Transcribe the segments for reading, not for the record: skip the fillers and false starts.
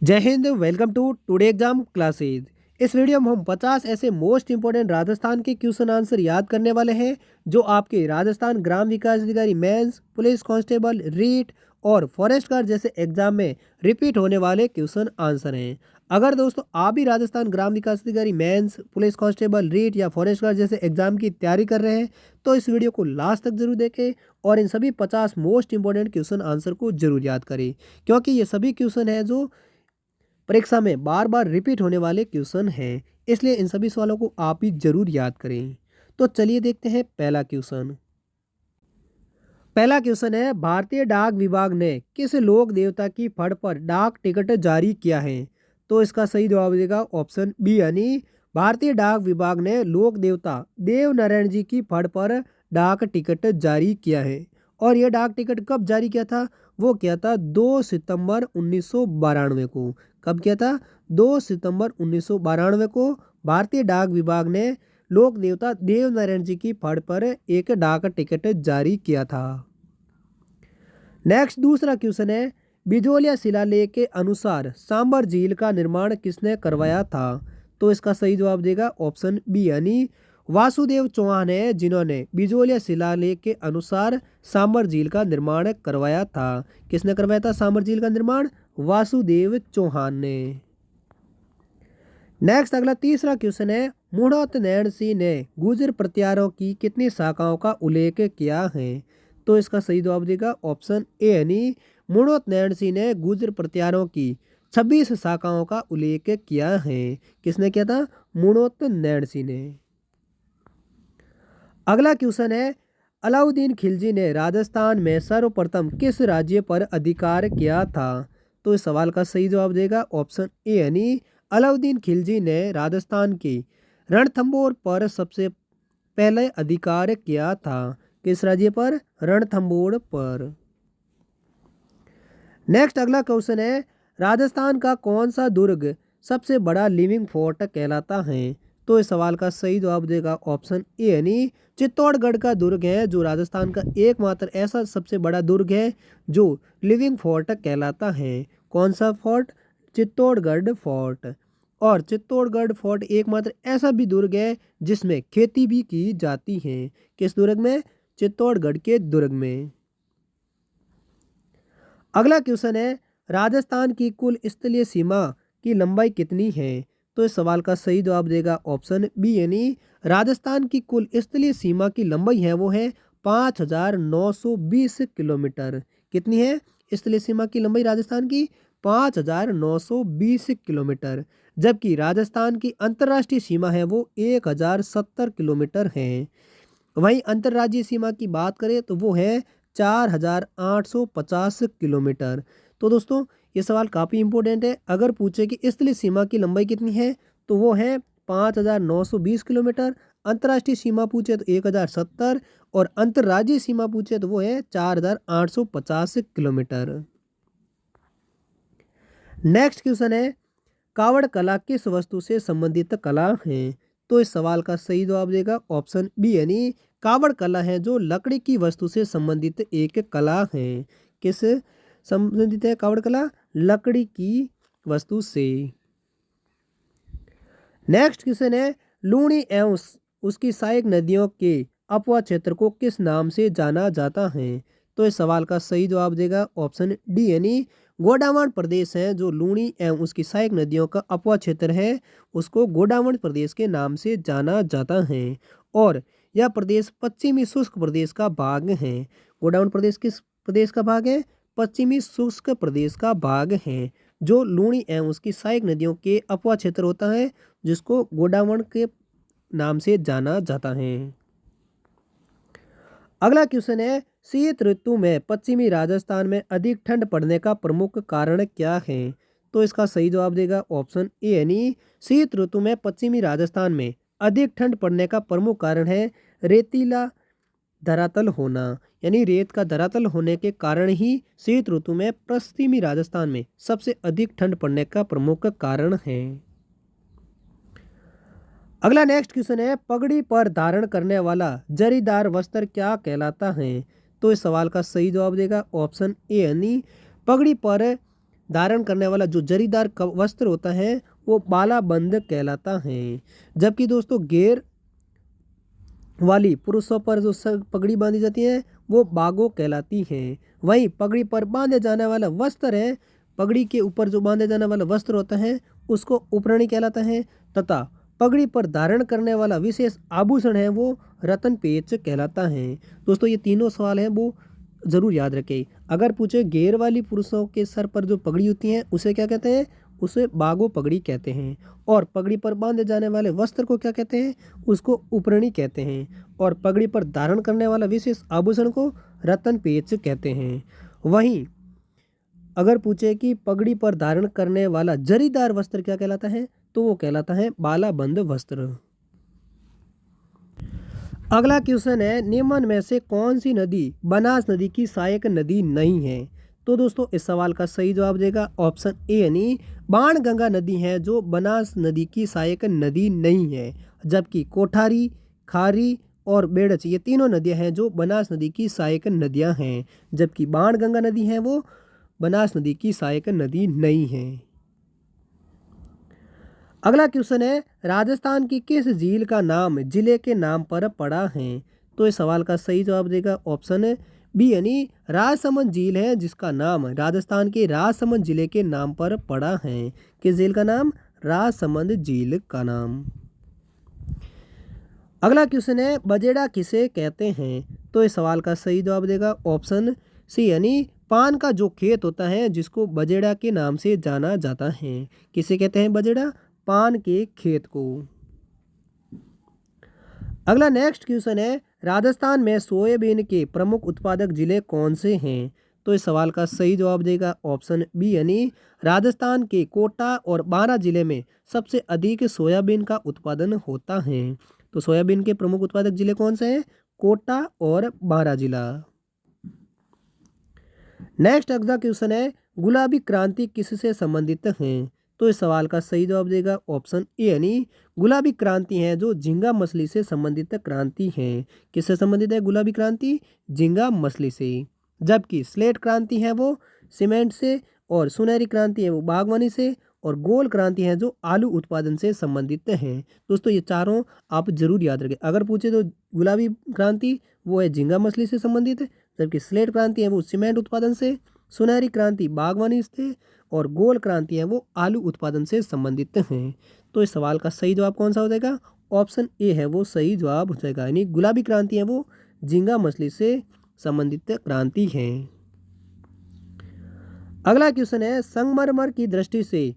जय Hind. Welcome to today exam classes. इस video में हम 50 ऐसे मोस्ट इंपॉर्टेंट राजस्थान के क्वेश्चन आंसर याद करने वाले हैं जो आपके राजस्थान ग्राम विकास अधिकारी मेंस, पुलिस कांस्टेबल, रीट और फॉरेस्ट गार्ड जैसे एग्जाम में रिपीट होने वाले क्वेश्चन आंसर हैं। अगर दोस्तों आप भी राजस्थान ग्राम विकास अधिकारी मेंस, पुलिस कांस्टेबल, रीट या फॉरेस्ट गार्ड जैसे एग्जाम की तैयारी कर रहे हैं तो इस वीडियो को लास्ट तक जरूर देखें और इन सभी 50 मोस्ट इंपॉर्टेंट क्वेश्चन आंसर को जरूर याद करें, क्योंकि ये सभी क्वेश्चन हैं जो परीक्षा में बार बार रिपीट होने वाले क्वेश्चन हैं, इसलिए इन सभी सवालों को आप भी जरूर याद करें। तो चलिए देखते हैं पहला क्वेश्चन। पहला क्वेश्चन है, भारतीय डाक विभाग ने किस लोक देवता की फड़ पर डाक टिकट जारी किया है? तो इसका सही जवाब देगा ऑप्शन बी, यानी भारतीय डाक विभाग ने लोक देवता देव नारायण जी की फड़ पर डाक टिकट जारी किया है। और यह डाक टिकट कब जारी किया था? वो किया था 2 सितंबर 1992 को। कब किया था? 2 सितंबर 1992 को भारतीय डाक विभाग ने लोक देवता देव नारायण जी की फड़ पर एक डाक टिकट जारी किया था। नेक्स्ट दूसरा क्वेश्चन है, बिजोलिया शिलालेख के अनुसार सांबर झील का निर्माण किसने करवाया था? तो इसका सही जवाब देगा ऑप्शन बी, यानी वासुदेव चौहान है जिन्होंने बिजोलिया शिलालेख के अनुसार सांबर झील का निर्माण करवाया था। किसने करवाया था सांबर झील का निर्माण? वासुदेव चौहान ने। नेक्स्ट अगला तीसरा क्वेश्चन है, मुड़ोत नैण सिंह ने गुर्जर प्रतिहारों की कितनी शाखाओं का उल्लेख किया है? तो इसका सही जवाब देगा ऑप्शन ए, यानी मुड़ोत नैण सिंह ने गुर्जर प्रतिहारों की 26 शाखाओं का उल्लेख किया है। किसने किया था? मुड़ोत नैण सिंह ने। अगला क्वेश्चन है, अलाउद्दीन खिलजी ने राजस्थान में सर्वप्रथम किस राज्य पर अधिकार किया था? तो इस सवाल का सही जवाब देगा ऑप्शन ए, यानी अलाउद्दीन खिलजी ने राजस्थान की रणथंभौर पर सबसे पहले अधिकार किया था। किस राज्य पर? रणथंभौर पर। नेक्स्ट अगला क्वेश्चन है, राजस्थान का कौन सा दुर्ग सबसे बड़ा लिविंग फोर्ट कहलाता है? तो इस सवाल का सही जवाब देगा ऑप्शन ए, यानी चित्तौड़गढ़ का दुर्ग है जो राजस्थान का एकमात्र ऐसा सबसे बड़ा दुर्ग है जो लिविंग फोर्ट कहलाता है। कौन सा फोर्ट? चित्तौड़गढ़ फोर्ट। और चित्तौड़गढ़ फोर्ट एकमात्र ऐसा भी दुर्ग है जिसमें खेती भी की जाती है। किस दुर्ग में? चित्तौड़गढ़ के दुर्ग में। अगला क्वेश्चन है, राजस्थान की कुल स्थलीय सीमा की लंबाई कितनी है? तो इस सवाल का सही जवाब देगा ऑप्शन बी, यानी राजस्थान की कुल स्थलीय सीमा की लंबाई है वो है 5,920 किलोमीटर। कितनी है स्थलीय सीमा की लंबाई राजस्थान की? 5,920 किलोमीटर। जबकि राजस्थान की अंतर्राष्ट्रीय सीमा है वो 1,070 किलोमीटर है। वहीं अंतर्राज्यीय सीमा की बात करें तो वो है 4,850 किलोमीटर। तो दोस्तों ये सवाल काफ़ी इंपॉर्टेंट है। अगर पूछे कि स्थलीय सीमा की लंबाई कितनी है तो वो है 5,920 किलोमीटर। अंतर्राष्ट्रीय सीमा पूछे तो 1,070 और अंतर्राज्यीय सीमा पूछे तो वो है 4,850 किलोमीटर। नेक्स्ट क्वेश्चन है, कावड़ कला किस वस्तु से संबंधित कला है? तो इस सवाल का सही जवाब देगा ऑप्शन बी, यानी कावड़ कला है जो लकड़ी की वस्तु से संबंधित एक कला है। किस संबंधित है कावड़ कला? लकड़ी की वस्तु से। नेक्स्ट क्वेश्चन है, लूणी एवं उसकी सहायक नदियों के अपवा क्षेत्र को किस नाम से जाना जाता है? तो इस सवाल का सही जवाब देगा ऑप्शन डी, यानी गोडावण प्रदेश है जो लूणी एवं उसकी सहायक नदियों का अपवा क्षेत्र है उसको गोडावण प्रदेश के नाम से जाना जाता है। और यह प्रदेश पश्चिमी शुष्क प्रदेश का भाग है। गोडावण प्रदेश किस प्रदेश का भाग है? पश्चिमी शुष्क प्रदेश का भाग है जो लूणी एवं उसकी सहायक नदियों के अपवा क्षेत्र होता है जिसको गोडावण के नाम से जाना जाता है। अगला क्वेश्चन है, शीत ऋतु में पश्चिमी राजस्थान में अधिक ठंड पड़ने का प्रमुख कारण क्या है? तो इसका सही जवाब देगा ऑप्शन ए, यानी शीत ऋतु में पश्चिमी राजस्थान में अधिक ठंड पड़ने का प्रमुख कारण है रेतीला धरातल होना। यानी रेत का धरातल होने के कारण ही शीत ऋतु में पश्चिमी राजस्थान में सबसे अधिक ठंड पड़ने का प्रमुख कारण है। अगला नेक्स्ट क्वेश्चन है, पगड़ी पर धारण करने वाला जरीदार वस्त्र क्या कहलाता है? तो इस सवाल का सही जवाब देगा ऑप्शन ए, यानी पगड़ी पर धारण करने वाला जो जरीदार वस्त्र होता है वो बालाबंद कहलाता है। जबकि दोस्तों घेर वाली पुरुषों पर जो पगड़ी बांधी जाती है वो बागो कहलाती है। वहीं पगड़ी पर बांधे जाने वाला वस्त्र है, पगड़ी के ऊपर जो बांधे जाने वाला वस्त्र होता है उसको उपरणी कहलाता है, तथा पगड़ी पर धारण करने वाला विशेष आभूषण है वो रतन पेच कहलाता है। दोस्तों ये तीनों सवाल हैं वो ज़रूर याद रखें। अगर पूछे घेर वाली पुरुषों के सर पर जो पगड़ी होती है उसे क्या कहते हैं, उसे बागो पगड़ी कहते हैं। और पगड़ी पर बांधे जाने वाले वस्त्र को क्या कहते हैं, उसको उपरणी कहते हैं। और पगड़ी पर धारण करने वाला विशेष आभूषण को रतन पेच कहते हैं। वहीं अगर पूछे कि पगड़ी पर धारण करने वाला जरीदार वस्त्र क्या कहलाता है, तो वो कहलाता है बालाबंद वस्त्र। अगला क्वेश्चन है, निम्न में से कौन सी नदी बनास नदी की सहायक नदी नहीं है। तो दोस्तों इस सवाल का सही जवाब देगा ऑप्शन ए यानी बाणगंगा नदी है जो बनास नदी की सहायक नदी नहीं है। जबकि कोठारी, खारी और बेड़च ये तीनों नदियां हैं जो बनास नदी की सहायक नदियां हैं। जबकि बाणगंगा नदी है वो बनास नदी की सहायक नदी नहीं है। अगला क्वेश्चन है, राजस्थान की किस झील का नाम जिले के नाम पर पड़ा है। तो इस सवाल का सही जवाब देगा ऑप्शन बी यानी राजसमंद झील है जिसका नाम राजस्थान के राजसमंद जिले के नाम पर पड़ा है। किस झील का नाम, राजसमंद झील का नाम। अगला क्वेश्चन है, बजेड़ा किसे कहते हैं। तो इस सवाल का सही जवाब देगा ऑप्शन सी यानी पान का जो खेत होता है जिसको बजेड़ा के नाम से जाना जाता है। किसे कहते हैं बजेड़ा, पान के खेत को। अगला नेक्स्ट क्वेश्चन है, राजस्थान में सोयाबीन के प्रमुख उत्पादक जिले कौन से हैं। तो इस सवाल का सही जवाब देगा ऑप्शन बी यानी राजस्थान के कोटा और बारां जिले में सबसे अधिक सोयाबीन का उत्पादन होता है। तो सोयाबीन के प्रमुख उत्पादक जिले कौन से हैं, कोटा और बारां जिला। नेक्स्ट अगला क्वेश्चन है, गुलाबी क्रांति किससे संबंधित है। तो इस सवाल का सही जवाब देगा ऑप्शन ए यानी गुलाबी क्रांति है जो झींगा मछली से संबंधित क्रांति है। किससे संबंधित है गुलाबी क्रांति, झींगा मछली से। जबकि स्लेट क्रांति है वो सीमेंट से, और सुनहरी क्रांति है वो बागवानी से, और गोल क्रांति है जो आलू उत्पादन से संबंधित है। दोस्तों ये चारों आप जरूर याद रखें। अगर पूछे तो गुलाबी क्रांति वो है झींगा मछली से संबंधित है, जबकि स्लेट क्रांति है वो सीमेंट उत्पादन से, सुनहरी क्रांति बागवानी से, और गोल क्रांति है वो आलू उत्पादन से संबंधित हैं। तो इस सवाल का सही जवाब कौन सा हो जाएगा, ऑप्शन ए है वो सही जवाब हो जाएगा। यानी गुलाबी क्रांति है वो झींगा मछली से संबंधित क्रांति है। अगला क्वेश्चन है, संगमरमर की दृष्टि से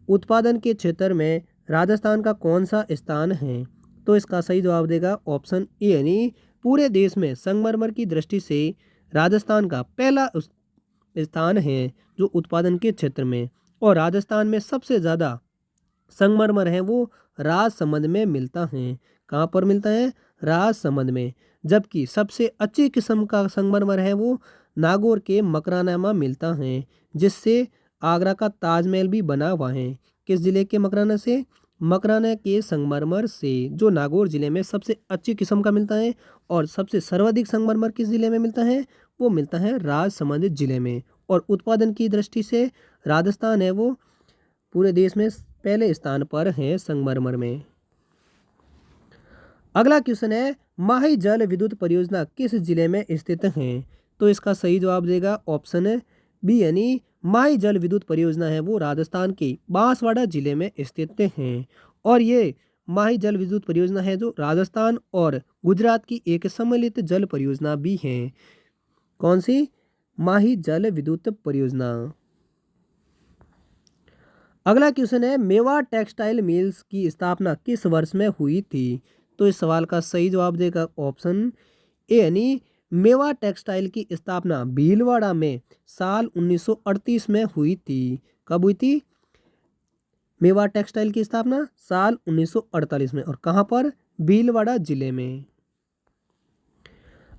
उत्पादन के क्षेत्र में राजस्थान का कौन सा स्थान है। तो इसका सही जवाब देगा ऑप्शन ए यानी पूरे देश में संगमरमर की दृष्टि से राजस्थान का पहला स्थान है जो उत्पादन के क्षेत्र में। और राजस्थान में सबसे ज़्यादा संगमरमर है वो राजसमंद में मिलता है। कहाँ पर मिलता है, राजसमंद में। जबकि सबसे अच्छी किस्म का संगमरमर है वो नागौर के मकराना में मिलता है, जिससे आगरा का ताजमहल भी बना हुआ है। किस जिले के मकराना से, मकराना के संगमरमर से, जो नागौर जिले में सबसे अच्छी किस्म का मिलता है। और सबसे सर्वाधिक संगमरमर किस जिले में मिलता है, वो मिलता है राजसमंद जिले में। और उत्पादन की दृष्टि से राजस्थान है वो पूरे देश में पहले स्थान पर है संगमरमर में। अगला क्वेश्चन है, माही जल विद्युत परियोजना किस जिले में स्थित है। तो इसका सही जवाब देगा ऑप्शन बी यानी माही जल विद्युत परियोजना है वो राजस्थान के बांसवाड़ा जिले में स्थित है। और ये माही जल विद्युत परियोजना है जो राजस्थान और गुजरात की एक सम्मिलित जल परियोजना भी है। कौन सी, माही जल विद्युत परियोजना। अगला क्वेश्चन है, मेवाड़ टेक्सटाइल मिल्स की स्थापना किस वर्ष में हुई थी। तो इस सवाल का सही जवाब देगा ऑप्शन ए यानी मेवाड़ टेक्सटाइल की स्थापना भीलवाड़ा में साल 1938 में हुई थी। कब हुई थी, मेवाड़ टेक्सटाइल की स्थापना साल 1948 में। और कहाँ पर, भीलवाड़ा जिले में।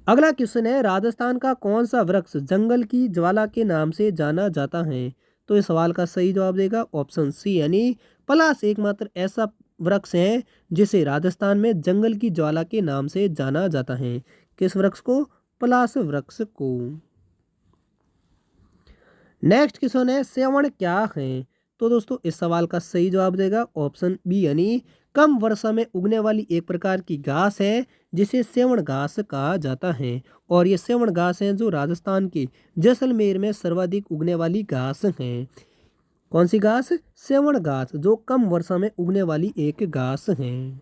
अगला क्वेश्चन है, राजस्थान का कौन सा वृक्ष जंगल की ज्वाला के नाम से जाना जाता है। तो इस सवाल का सही जवाब देगा ऑप्शन सी यानी पलास एकमात्र ऐसा वृक्ष है जिसे राजस्थान में जंगल की ज्वाला के नाम से जाना जाता है। किस वृक्ष को, पलास वृक्ष को। नेक्स्ट क्वेश्चन है सेवण क्या है। तो दोस्तों इस सवाल का सही जवाब देगा ऑप्शन बी यानी कम वर्षा में उगने वाली एक प्रकार की घास है जिसे सेवण घास कहा जाता है। और ये सेवण घास है जो राजस्थान के जैसलमेर में सर्वाधिक उगने वाली घास है। कौन सी घास? सेवण घास, जो कम वर्षा में उगने वाली एक घास है।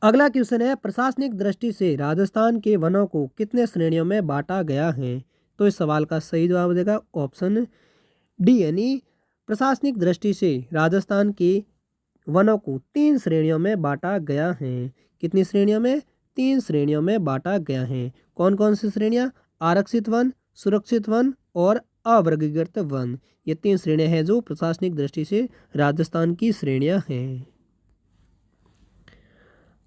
अगला क्वेश्चन है प्रशासनिक दृष्टि से राजस्थान के वनों को कितने श्रेणियों में बांटा गया है। तो इस सवाल का सही जवाब देगा ऑप्शन डी यानी प्रशासनिक दृष्टि से राजस्थान के वनों को 3 श्रेणियों में बांटा गया है। कितनी श्रेणियों में? 3 श्रेणियों में बांटा गया है। कौन कौन सी श्रेणियां? आरक्षित वन, सुरक्षित वन और अवर्गीकृत वन। ये 3 श्रेणियां हैं जो प्रशासनिक दृष्टि से राजस्थान की श्रेणियां हैं।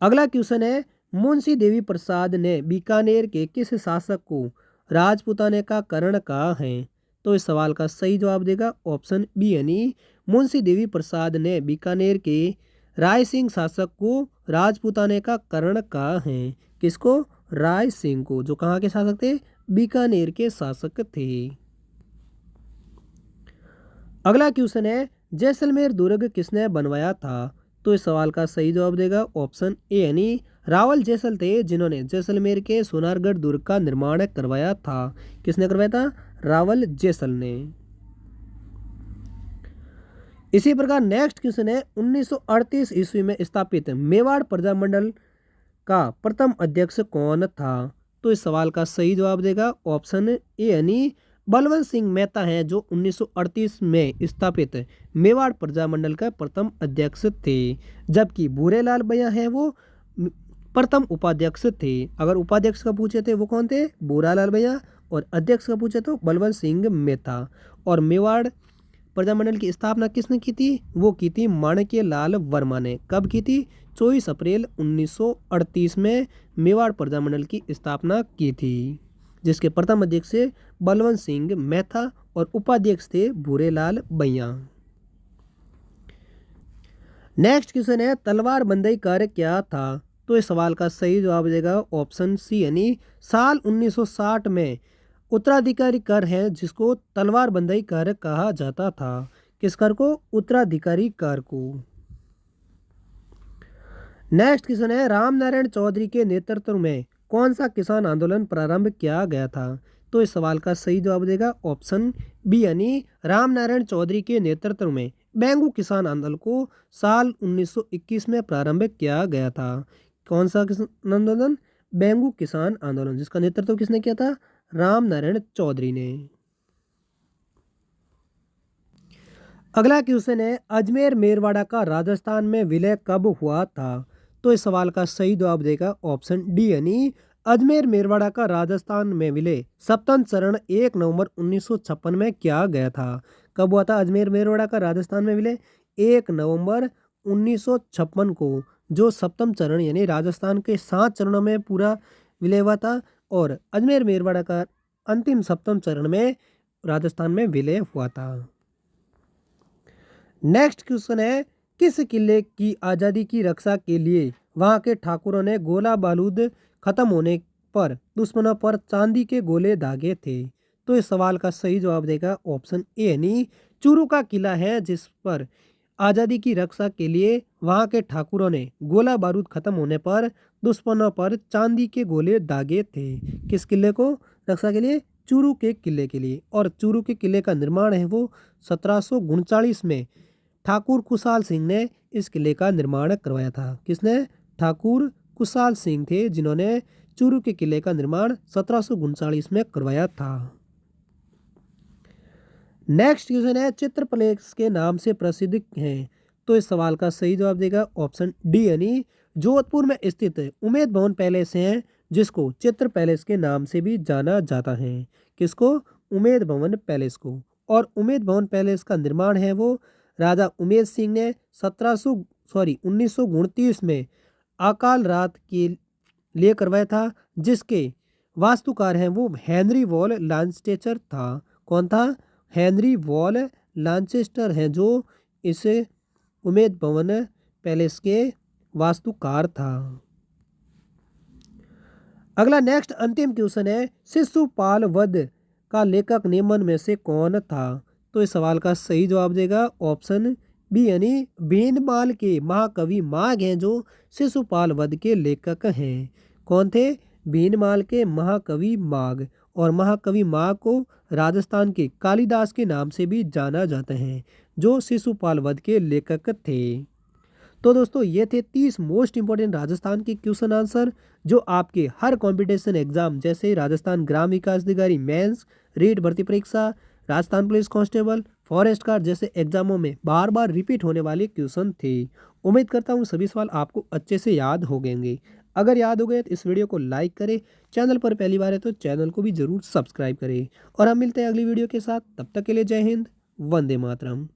अगला क्वेश्चन है मुंशी देवी प्रसाद ने बीकानेर के किस शासक को राजपूताने का कर्ण कहा है। तो इस सवाल का सही जवाब देगा ऑप्शन बी यानी मुंशी देवी प्रसाद ने बीकानेर के राय सिंह शासक को राजपूताने का कर्ण कहा है। किसको? राय सिंह को, जो कहाँ के शासक थे? बीकानेर के शासक थे। अगला क्वेश्चन है जैसलमेर दुर्ग किसने बनवाया था। तो इस सवाल का सही जवाब देगा ऑप्शन ए यानी रावल जैसल थे जिन्होंने जैसलमेर के सोनारगढ़ दुर्ग का निर्माण करवाया था। किसने करवाया था? रावल जैसल ने। इसी प्रकार नेक्स्ट क्वेश्चन है 1938 ईस्वी में स्थापित मेवाड़ प्रजामंडल का प्रथम अध्यक्ष कौन था। तो इस सवाल का सही जवाब देगा ऑप्शन ए यानी बलवंत सिंह मेहता हैं जो 1938 में स्थापित मेवाड़ प्रजामंडल का प्रथम अध्यक्ष थे। जबकि भूरेलाल भैया हैं वो प्रथम उपाध्यक्ष थे। अगर उपाध्यक्ष का पूछे थे वो कौन थे? भूरालाल भैया। और अध्यक्ष का पूछे तो बलवंत सिंह मेहता। और मेवाड़ प्रजामंडल की स्थापना किसने की थी? वो की थी माणक्य लाल वर्मा ने। कब की थी? 24 अप्रैल 1938 में मेवाड़ प्रजामंडल की स्थापना की थी, जिसके प्रथम अध्यक्ष थे बलवंत सिंह मेहता और उपाध्यक्ष थे भूरेलाल भैया। नेक्स्ट क्वेश्चन है तलवार बंदी कार्य क्या था। तो इस सवाल का सही जवाब देगा ऑप्शन सी यानी साल 1960 में उत्तराधिकारी कर है जिसको तलवार बंदी कर कहा जाता था। किस कर को? उत्तराधिकारी कर को। नेक्स्ट क्वेश्चन है रामनारायण चौधरी के नेतृत्व में कौन सा किसान आंदोलन प्रारंभ किया गया था। तो इस सवाल का सही जवाब देगा ऑप्शन बी यानी रामनारायण चौधरी के नेतृत्व में बैंगू किसान आंदोलन को साल 1921 में प्रारंभ किया गया था। कौन सा किसान आंदोलन? बैंगू किसान आंदोलन, जिसका नेतृत्व किसने किया था? रामनारायण चौधरी ने। अगला क्वेश्चन है अजमेर मेरवाड़ा का राजस्थान में विलय कब हुआ था। तो इस सवाल का सही जवाब देगा ऑप्शन डी यानी अजमेर मेरवाड़ा का राजस्थान में विलय सप्तम चरण 1 नवंबर 1956 में किया गया था। कब हुआ था अजमेर मेरवाड़ा का राजस्थान में विलय? 1 नवंबर 1956 को, जो सप्तम चरण यानी राजस्थान के 7 चरणों में पूरा विलय हुआ था। और अजमेर मेरवाड़ा का अंतिम सप्तम चरण में राजस्थान में विलय हुआ था। नेक्स्ट क्वेश्चन है किस किले की आज़ादी की रक्षा के लिए वहां के ठाकुरों ने गोला बारूद खत्म होने पर दुश्मनों पर चांदी के गोले दागे थे। तो इस सवाल का सही जवाब देगा ऑप्शन ए यानी चूरू का किला है जिस पर आज़ादी की रक्षा के लिए वहां के ठाकुरों ने गोला बारूद खत्म होने पर दुश्मनों पर चांदी के गोले दागे थे। किस किले को रक्षा के लिए? चूरू के किले के लिए। और चूरू के किले का निर्माण है वो 1739 में ठाकुर कुशाल सिंह ने इस किले का निर्माण करवाया था। किसने? ठाकुर कुशाल सिंह थे जिन्होंने चूरू के किले का निर्माण 1739 में करवाया था। नेक्स्ट क्वेश्चन है चित्र पैलेस के नाम से प्रसिद्ध है। तो इस सवाल का सही जवाब देगा ऑप्शन डी यानी जोधपुर में स्थित उमेद भवन पैलेस है जिसको चित्र पैलेस के नाम से भी जाना जाता है। किसको? उमेद भवन पैलेस को। और उमेद भवन पैलेस का निर्माण है वो राजा उमेद सिंह ने 1929 में अकाल रात के लिए करवाया था, जिसके वास्तुकार हैं वो हेनरी वॉल लांचेस्टर था। कौन था? हेनरी वॉल लांचेस्टर हैं जो इस उमेद भवन पैलेस के वास्तुकार था। अगला नेक्स्ट अंतिम क्वेश्चन है शिशुपाल वध का लेखक निम्न में से कौन था? तो इस सवाल का सही जवाब देगा ऑप्शन बी यानी भीनमाल के महाकवि माघ हैं जो शिशुपाल वध के लेखक हैं। कौन थे? भीनमाल के महाकवि माघ। और महाकवि माघ को राजस्थान के कालिदास के नाम से भी जाना जाता है जो शिशुपाल वध के लेखक थे। तो दोस्तों ये थे 30 मोस्ट इंपॉर्टेंट राजस्थान के क्वेश्चन आंसर जो आपके हर कंपटीशन एग्जाम जैसे राजस्थान ग्राम विकास अधिकारी मेंस, रीट भर्ती परीक्षा, Rajasthan police constable, forest guard जैसे एग्जामों में बार बार रिपीट होने वाले क्वेश्चन थे। उम्मीद करता हूँ सभी सवाल आपको अच्छे से याद हो गएंगे। अगर याद हो गए तो इस वीडियो को लाइक करें, चैनल पर पहली बार है तो चैनल को भी जरूर सब्सक्राइब करें और हम मिलते हैं अगली वीडियो के साथ। तब तक के लिए जय हिंद, वंदे मातरम।